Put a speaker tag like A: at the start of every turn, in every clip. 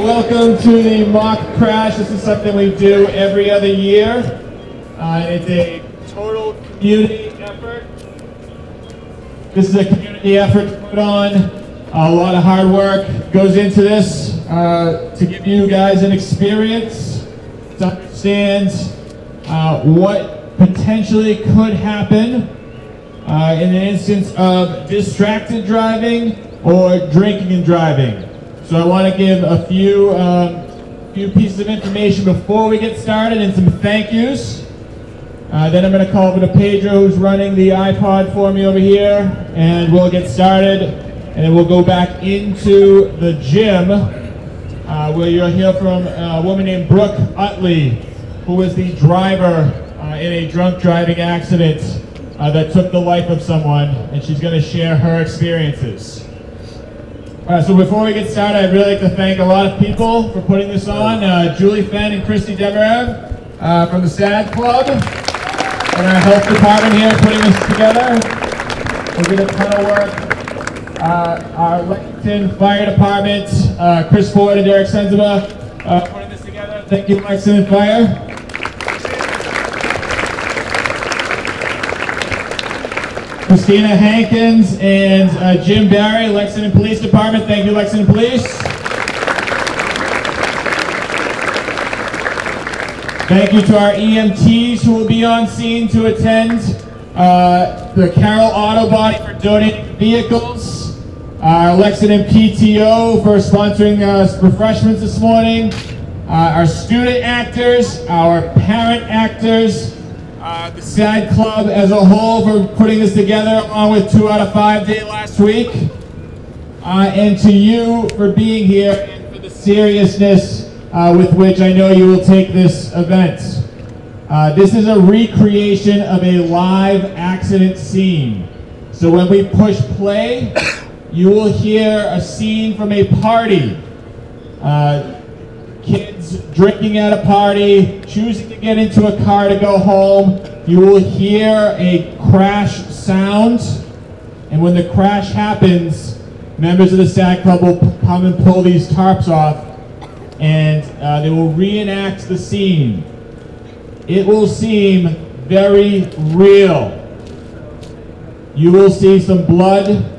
A: Welcome to the mock crash. This is something we do every other year. It's a total community effort. This is a community effort to put on. A lot of hard work goes into this to give you guys an experience to understand what potentially could happen in an instance of distracted driving or drinking and driving. So I want to give a few pieces of information before we get started and some thank yous. Then I'm going to call over to Pedro, who's running the iPod for me over here, and we'll get started. And then we'll go back into the gym where you'll hear from a woman named Brooke Utley, who was the driver in a drunk driving accident that took the life of someone, and she's going to share her experiences. So before we get started, I'd really like to thank a lot of people for putting this on. Julie Fenn and Christy Deverev from the SAD Club and our health department here putting this together. We did a ton of work. Our Lexington Fire Department, Chris Ford and Derek Senzema putting this together. Thank you, Lexington Fire. Christina Hankins and Jim Barry, Lexington Police Department. Thank you, Lexington Police. Thank you to our EMTs who will be on scene to attend. The Carroll Auto Body for donating vehicles. Our Lexington PTO for sponsoring refreshments this morning. Our student actors, our parent actors, the SAD Club as a whole for putting this together, along with 2 out of 5 day last week. And to you for being here and for the seriousness with which I know you will take this event. This is a recreation of a live accident scene. So when we push play, you will hear a scene from a party. Kids drinking at a party, choosing to get into a car to go home. You will hear a crash sound, and when the crash happens, members of the SAD Club will come and pull these tarps off, and they will reenact the scene. It will seem very real. You will see some blood.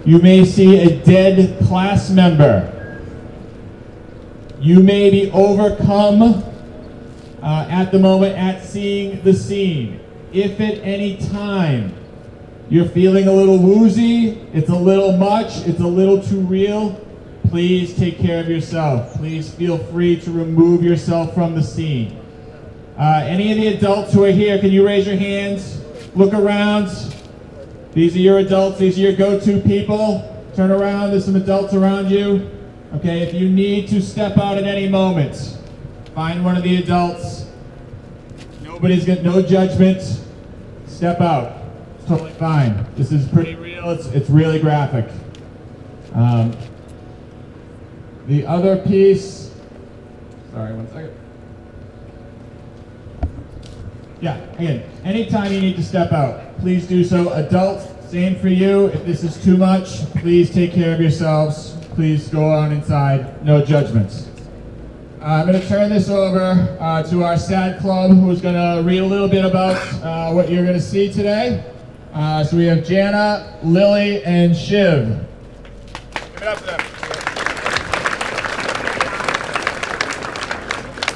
A: You may see a dead class member. You may be overcome at the moment at seeing the scene. If at any time you're feeling a little woozy, it's a little much, it's a little too real, please take care of yourself. Please feel free to remove yourself from the scene. Any of the adults who are here, can you raise your hands? Look around. These are your adults, these are your go-to people. Turn around, there's some adults around you. Okay, if you need to step out at any moment, find one of the adults. Nobody's got no judgment. Step out. It's totally fine. This is pretty real. It's really graphic. The other piece. Sorry, 1 second. Yeah, again, anytime you need to step out, please do so. Adults, same for you. If this is too much, please take care of yourselves. Please go on inside, no judgments. I'm going to turn this over to our SAD Club, who's going to read a little bit about what you're going to see today. So we have Jana, Lily, and Shiv. Give it up for them.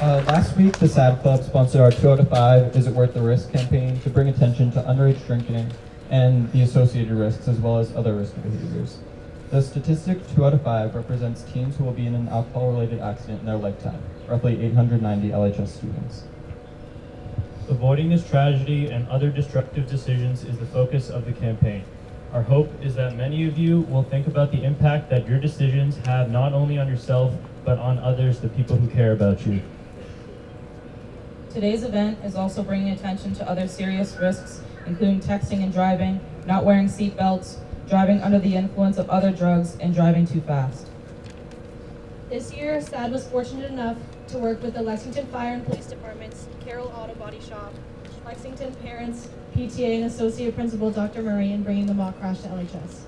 B: Last week, the SAD Club sponsored our 2 out of 5 Is It Worth the Risk campaign to bring attention to underage drinking and the associated risks, as well as other risky behaviors. The statistic 2 out of 5 represents teens who will be in an alcohol-related accident in their lifetime, roughly 890 LHS students.
C: Avoiding this tragedy and other destructive decisions is the focus of the campaign. Our hope is that many of you will think about the impact that your decisions have not only on yourself, but on others, the people who care about you.
D: Today's event is also bringing attention to other serious risks, including texting and driving, not wearing seat belts, driving under the influence of other drugs, and driving too fast.
E: This year, SAD was fortunate enough to work with the Lexington Fire and Police Department's Carroll Auto Body Shop, Lexington Parents, PTA, and Associate Principal Dr. Murray in bringing the mock crash to LHS.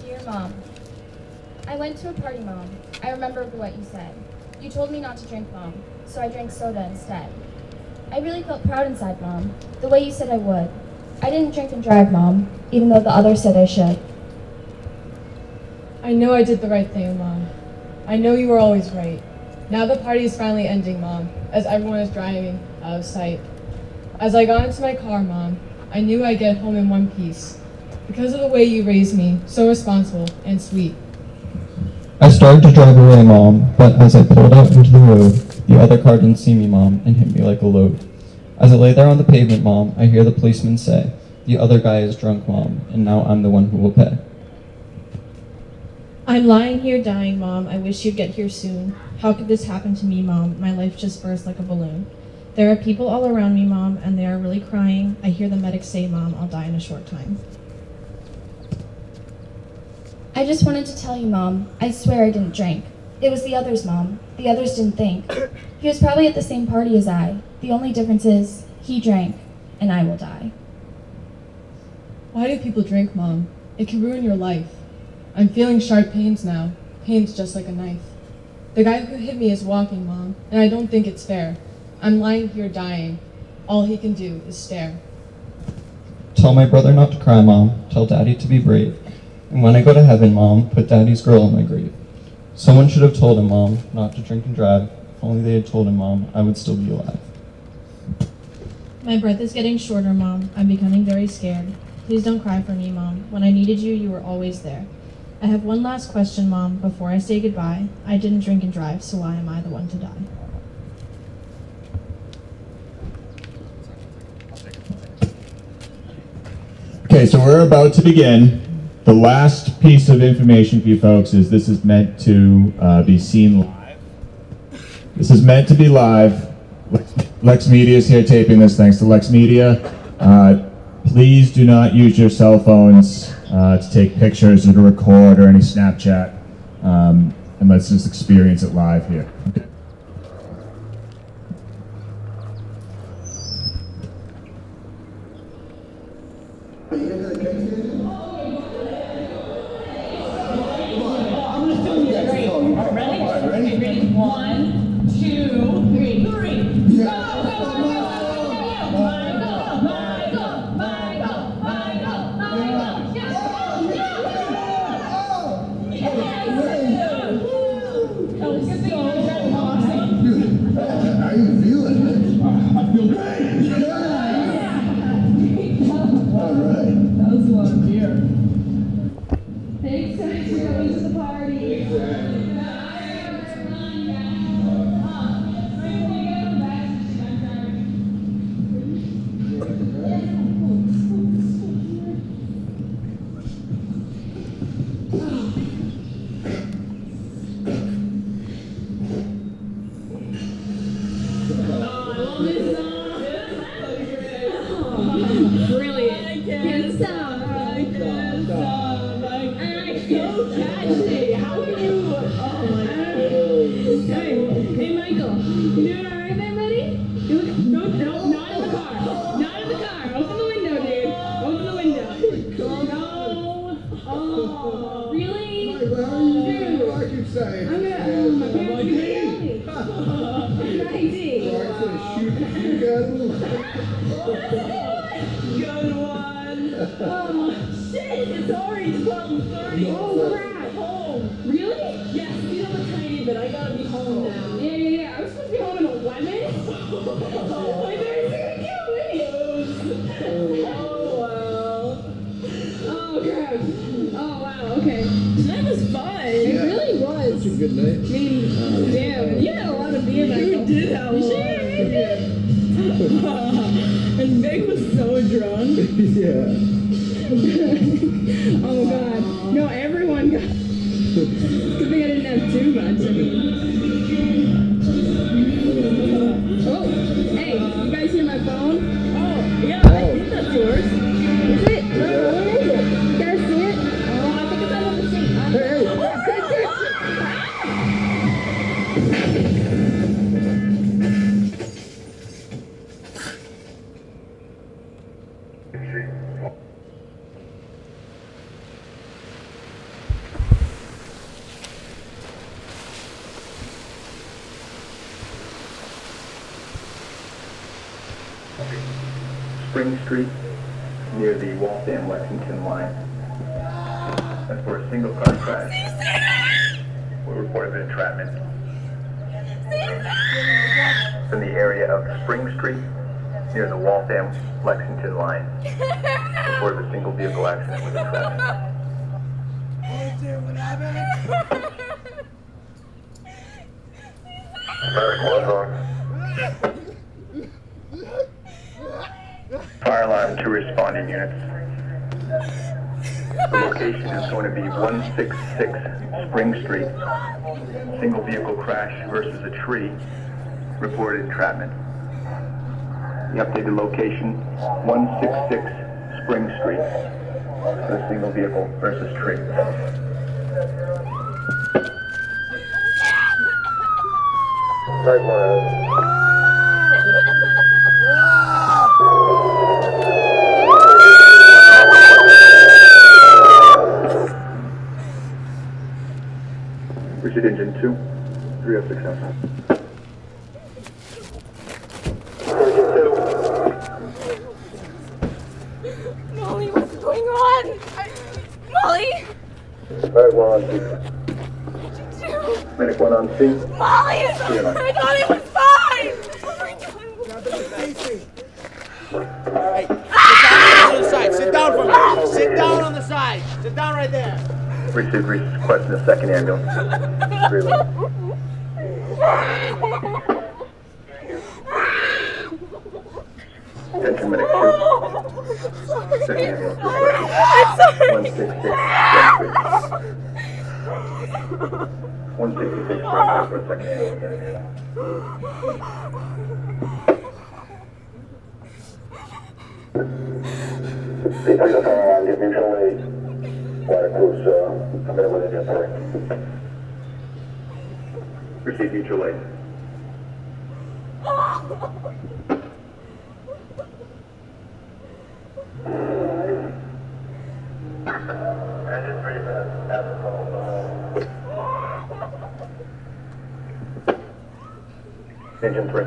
F: Dear Mom, I went to a party, Mom. I remember what you said. You told me not to drink, Mom, so I drank soda instead. I really felt proud inside, Mom, the way you said I would. I didn't drink and drive, Mom, even though the others said I should.
G: I know I did the right thing, Mom. I know you were always right. Now the party is finally ending, Mom, as everyone is driving out of sight. As I got into my car, Mom, I knew I'd get home in one piece. Because of the way you raised me, so responsible and sweet.
B: I started to drive away, Mom, but as I pulled out into the road, the other car didn't see me, Mom, and hit me like a load. As I lay there on the pavement, Mom, I hear the policeman say, "The other guy is drunk, Mom, and now I'm the one who will pay."
E: I'm lying here dying, Mom. I wish you'd get here soon. How could this happen to me, Mom? My life just burst like a balloon. There are people all around me, Mom, and they are really crying. I hear the medics say, Mom, I'll die in a short time.
F: I just wanted to tell you, Mom, I swear I didn't drink. It was the others, Mom. The others didn't think. He was probably at the same party as I. The only difference is, he drank, and I will die.
G: Why do people drink, Mom? It can ruin your life. I'm feeling sharp pains now. Pains just like a knife. The guy who hit me is walking, Mom, and I don't think it's fair. I'm lying here dying. All he can do is stare.
B: Tell my brother not to cry, Mom. Tell Daddy to be brave. And when I go to heaven, Mom, put Daddy's girl in my grave. Someone should have told him, Mom, not to drink and drive. If only they had told him, Mom, I would still be alive.
E: My breath is getting shorter, Mom. I'm becoming very scared. Please don't cry for me, Mom. When I needed you, you were always there. I have one last question, Mom, before I say goodbye. I didn't drink and drive, so why am I the one to die?
A: Okay, so we're about to begin. The last piece of information for you folks is this is meant to be seen live. This is meant to be live. LexMedia is here taping this, thanks to LexMedia. Please do not use your cell phones to take pictures or to record or any Snapchat, and let's just experience it live here. Okay.
H: Good one. Oh, shit! It's already 12:30. Oh, crap! Home. Really? Yes, you know a tiny bit. I gotta be home now. Yeah. I was supposed to be home in 11. My parents are gonna kill me. Oh, wow. Oh, crap. Oh, wow, okay. That was fun. It really was.
I: Such a good night.
H: I mean, damn. You had a lot of beer back home. You did have a lot of beer. And Vic was so drunk.
I: Yeah.
H: Oh god. No, everyone got. Good thing I didn't have too much. I mean. Oh, hey, you guys hear my phone? Oh, yeah, I think that's yours. Is it? What is it? You guys see it? Oh, I think it's under the seat.
J: Spring Street, near the Waltham-Lexington line. That's for a single car crash. We reported an entrapment. In the area of Spring Street, near the Waltham-Lexington line. Reported a single vehicle accident with entrapment.
I: What happened?
J: Fire alarm to responding units. The location is going to be 166 Spring Street. Single vehicle crash versus a tree. Reported entrapment. The updated location, 166 Spring Street. A single vehicle versus tree. Pursuit engine 2, 306 now.
F: Molly, what's going on? Molly?
J: Medic 1 on scene. Medic 1 on scene.
F: Molly, I thought it was fine! Oh my god.
K: Sit down for me. Sit down on the side. Sit down right there.
J: Received request in the second ambulance. Attention medic 2. Second ambulance request. 166 166 for a second ambulance. Give mutual aid. Water crews committed with inventory. Receive mutual aid. Engine 3 minutes after call. Engine 3.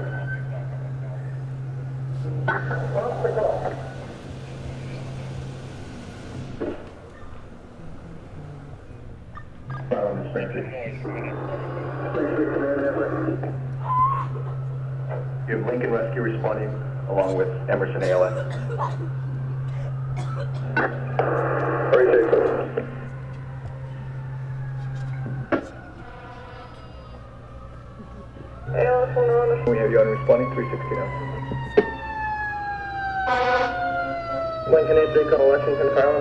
J: You have Lincoln Rescue responding along with Emerson ALS. Very safe. We have you on responding 360 now. Lincoln 83, call Lexington Fire.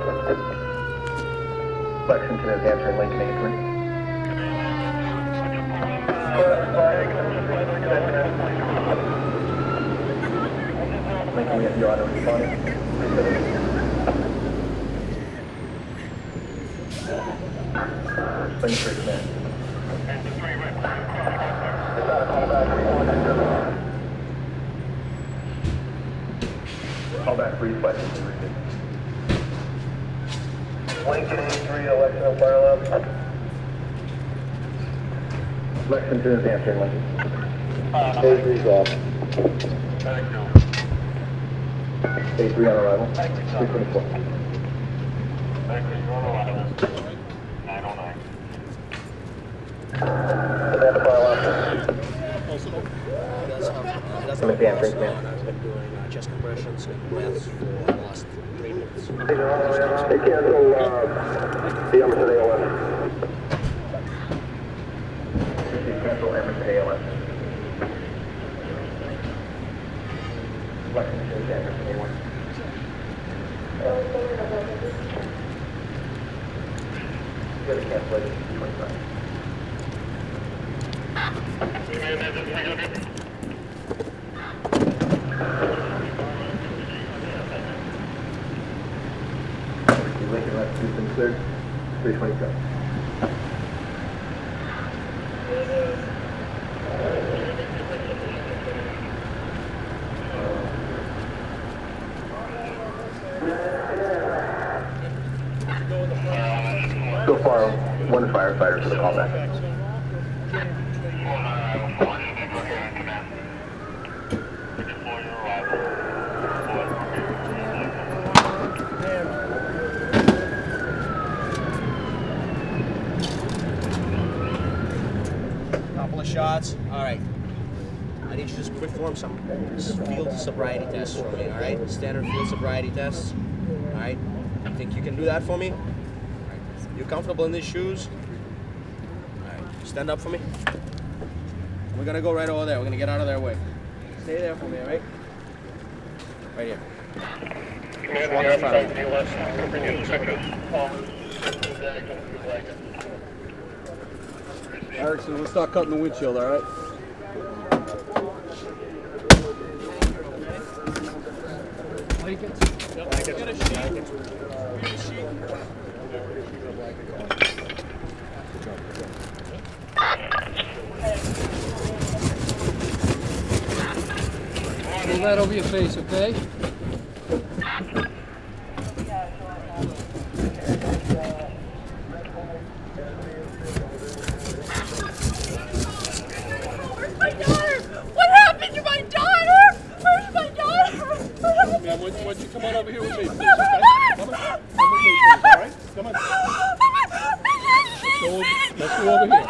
J: Lexington is answering Lincoln 83. Lincoln, we have you on responding. Spring Street command. Call back brief by Lincoln 83, Lexington Fire Alarm. Lexington is answering Lincoln. 83's off. 83 on arrival. 324.
K: Chest compressions and breaths for the last 3 minutes.
J: They cancel the Emerson ALS. They cancel Emerson ALS. LexMedia Emerson A1. Get a cancellation 25. Lincoln left Houston cleared, 327. So far, one firefighter for the callback.
K: Shots. All right. I need you to just perform some field sobriety tests for me. All right. Standard field sobriety tests. All right. You think you can do that for me? All right. You comfortable in these shoes? All right. Stand up for me. We're gonna go right over there. We're gonna get out of their way. Stay there for me. All right. Right here. Just walk in front of me.
I: Erickson, we'll start cutting the windshield, all right? Hold that over your face, okay? Why don't you come on over here with me, please, okay? Come on. Come with me, please, all right? Come on. Let's go over here.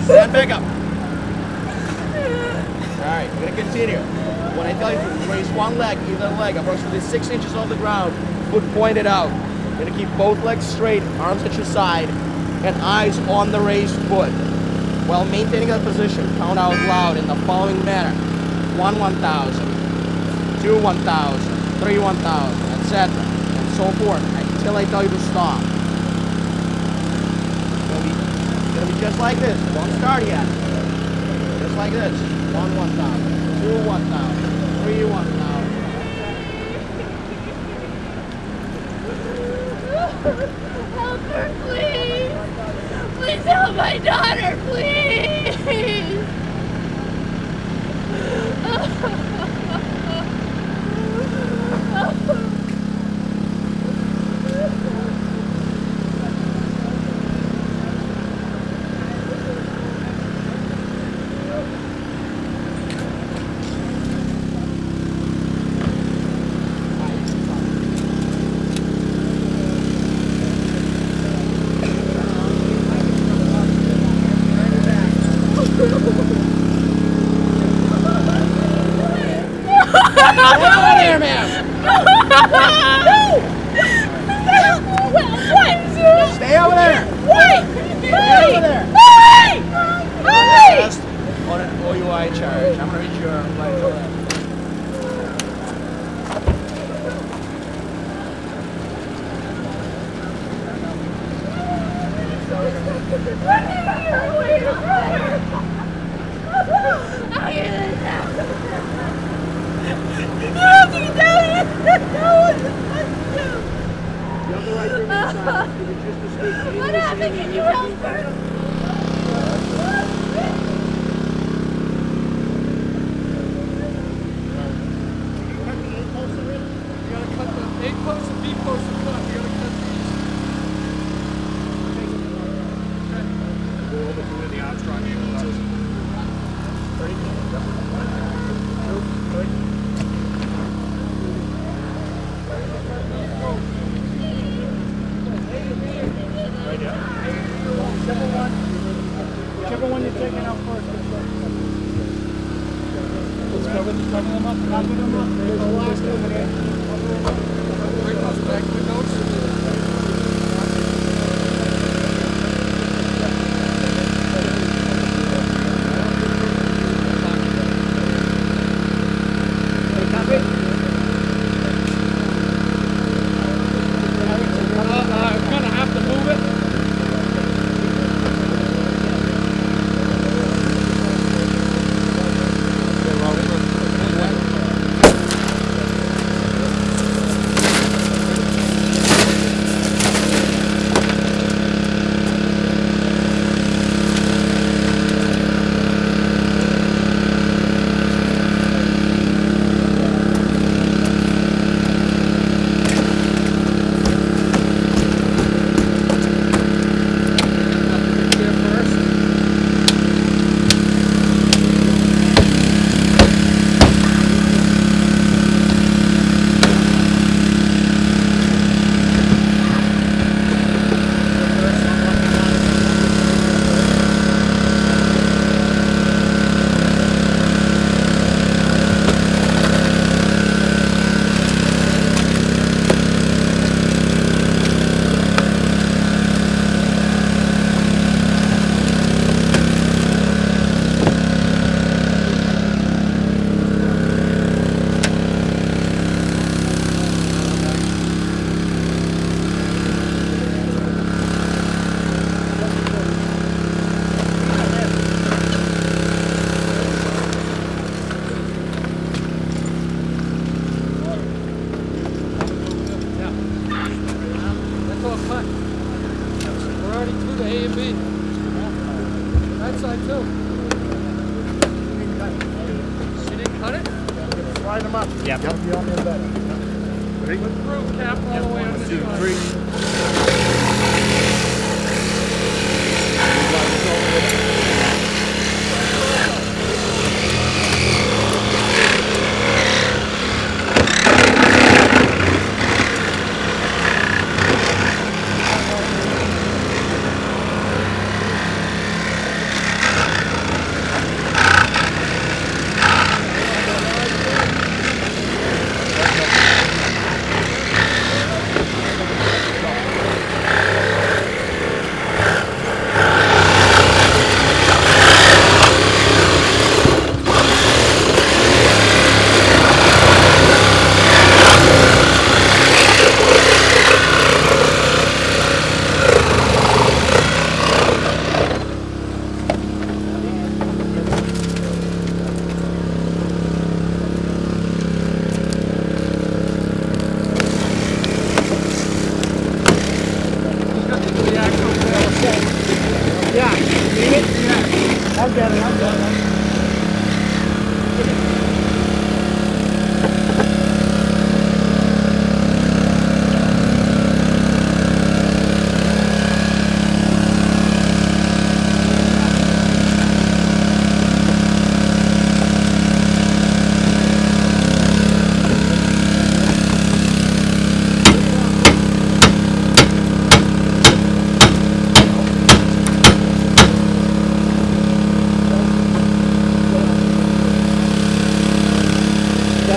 K: Stand back up. Alright, we're going to continue. When I tell you to raise one leg, either leg, approximately 6 inches off the ground, foot pointed out. You're going to keep both legs straight, arms at your side, and eyes on the raised foot. While maintaining that position, count out loud in the following manner. 1 1,000, 2 1,000, 3 1,000, etc. and so forth until I tell you to stop. It's going to be just like this. Don't start yet. Just like this. 1 1,000, 2 1,000, 3 1,000.
L: Help her, please! Please help my daughter, please!
K: out here, ma'am.
L: What?
K: Stay over there.
L: Wait!
K: Stay over there.
L: Hey!
K: Just on an OUI charge. I'm gonna read your flight.
L: What happened? Can you help her?
I: Whichever one you're taking out first. Let's cover them up. Cover them up. There's the last one here. Bring those back windows.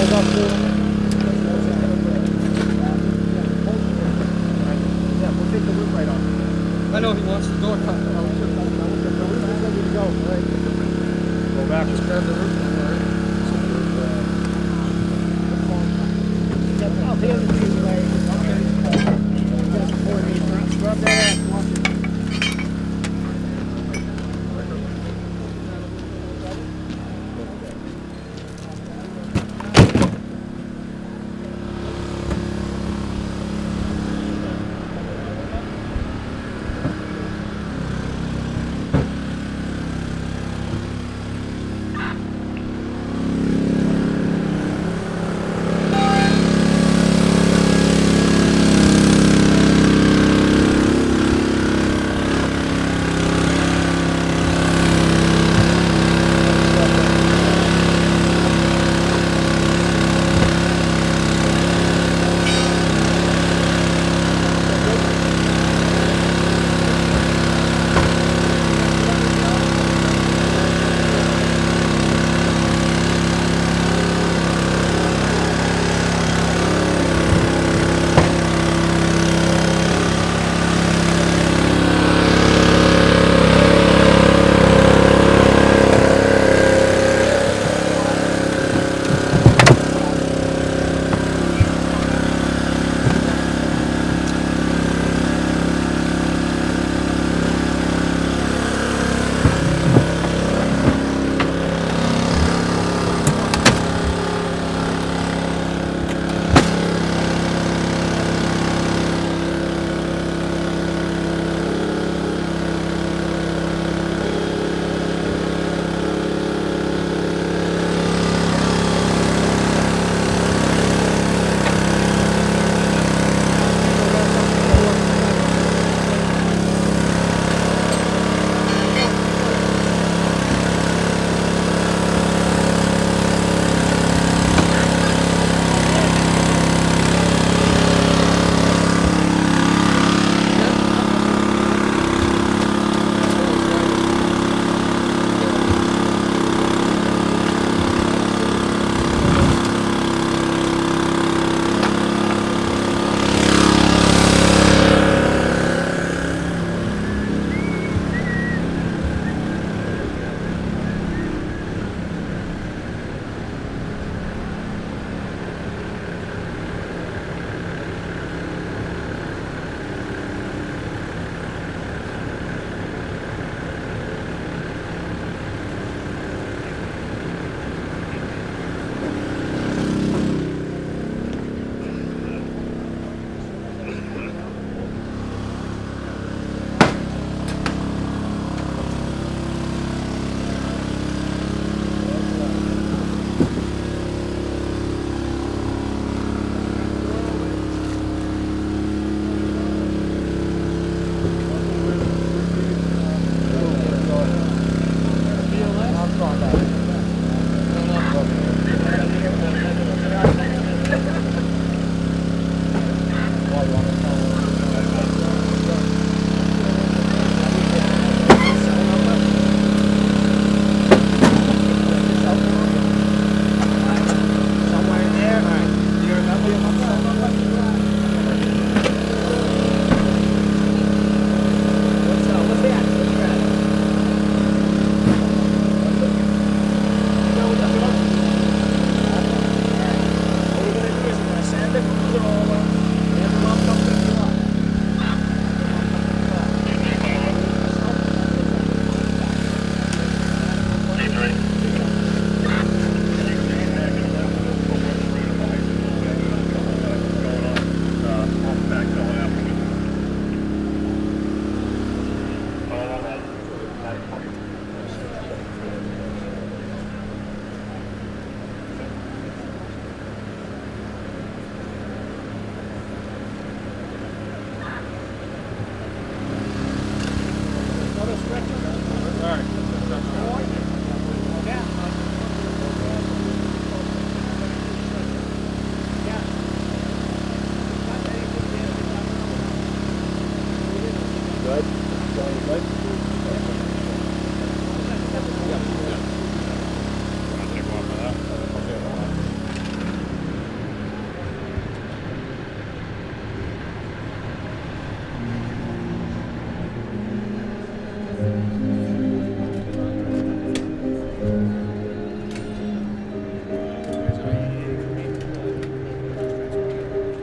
I: guys up too. Yeah, we'll take the roof right off. I know he wants the door cut. The roof is ready to go. All right. Go back. Just grab the roof. I'll take it easy way. Grab that ass. Watch it.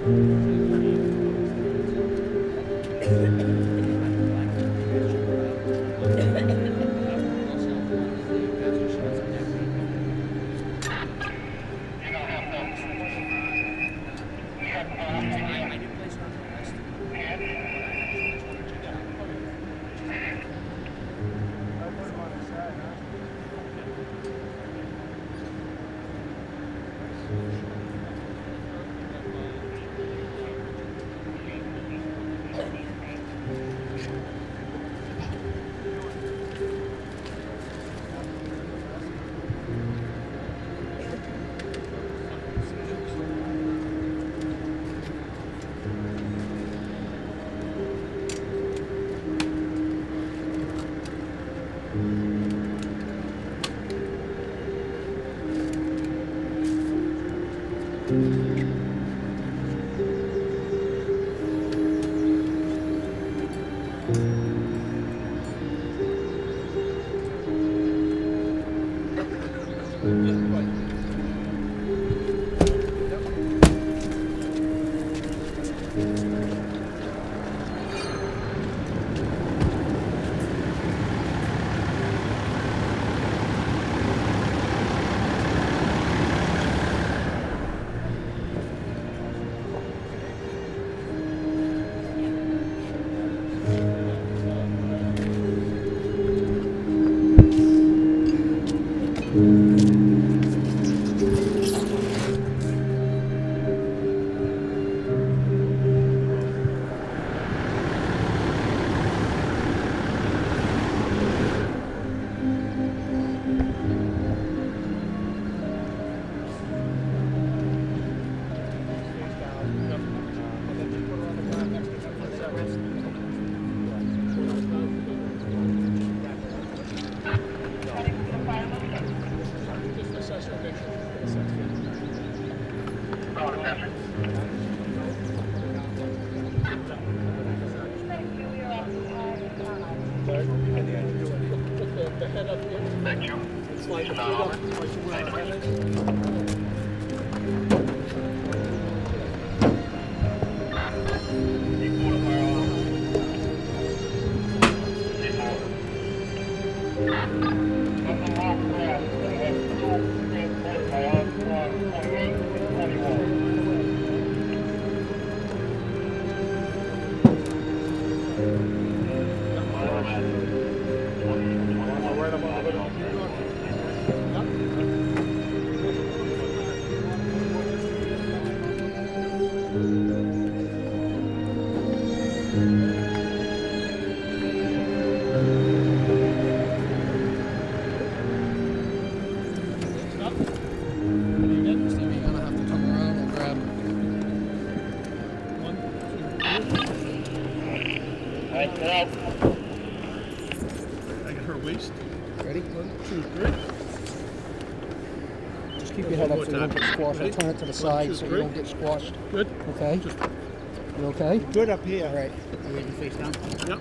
I: Keep your head up so you don't get squashed. I'll turn it to the side so you don't get squashed. Good. Okay. You okay?
M: Good up here.
I: All right. You ready to face down?
M: Yep.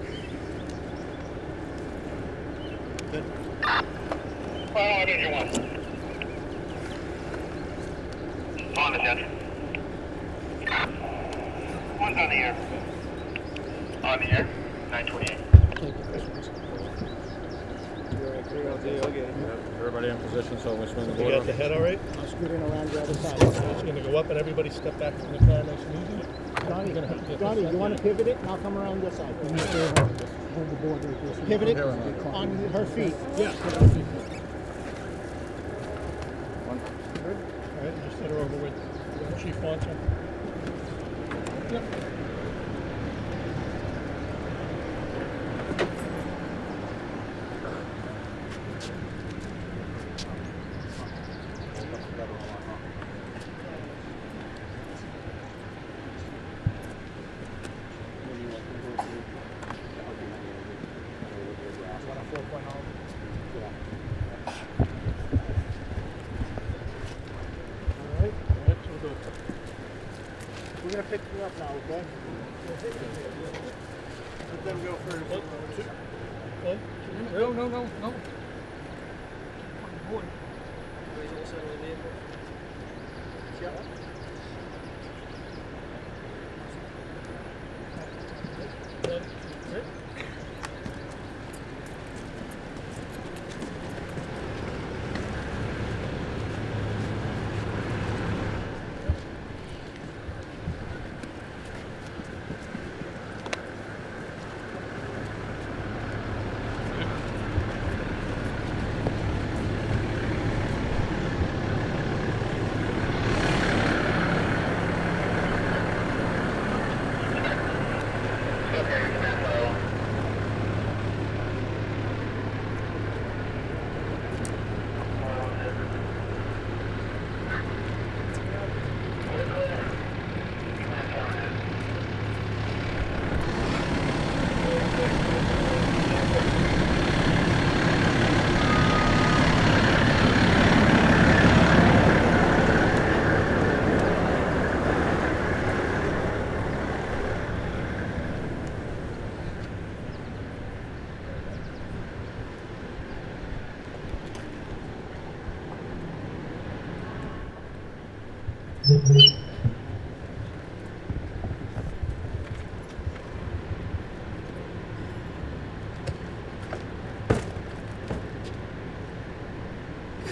M: Good.
N: What did you want? On the 10. One's on the air. On the air. 928.
I: Everybody in position, so we're swinging the
M: You
I: board.
M: got the head all right?
I: I'll scoot in around the other side.
M: It's going to go up and everybody step back from the car nice and easy.
I: Johnny, you want to pivot it and I'll come around this side. Hold the board right there. Pivot it on her feet.
M: Yeah. Good. All right, just hit her over with Chief Monson. Yep.
I: We're going to pick you up now, okay?
M: Let them go first.
I: No.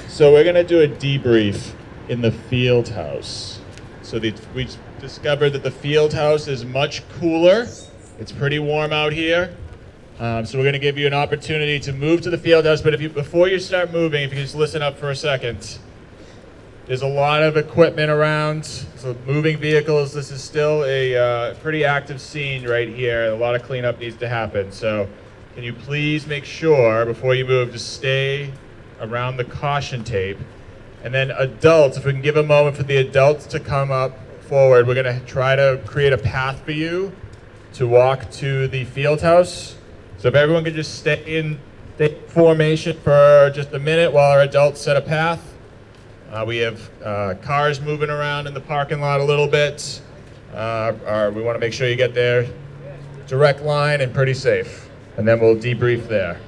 A: So we're gonna do a debrief in the field house. So we discovered that the field house is much cooler. It's pretty warm out here. So we're gonna give you an opportunity to move to the field house, but before you start moving, if you can just listen up for a second. There's a lot of equipment around, so moving vehicles. This is still a pretty active scene right here. A lot of cleanup needs to happen. So can you please make sure before you move to stay around the caution tape. And then adults, if we can give a moment for the adults to come up forward, we're gonna try to create a path for you to walk to the field house. So if everyone could just stay in formation for just a minute while our adults set a path. We have cars moving around in the parking lot a little bit. We wanna make sure you get there direct line and pretty safe. And then we'll debrief there.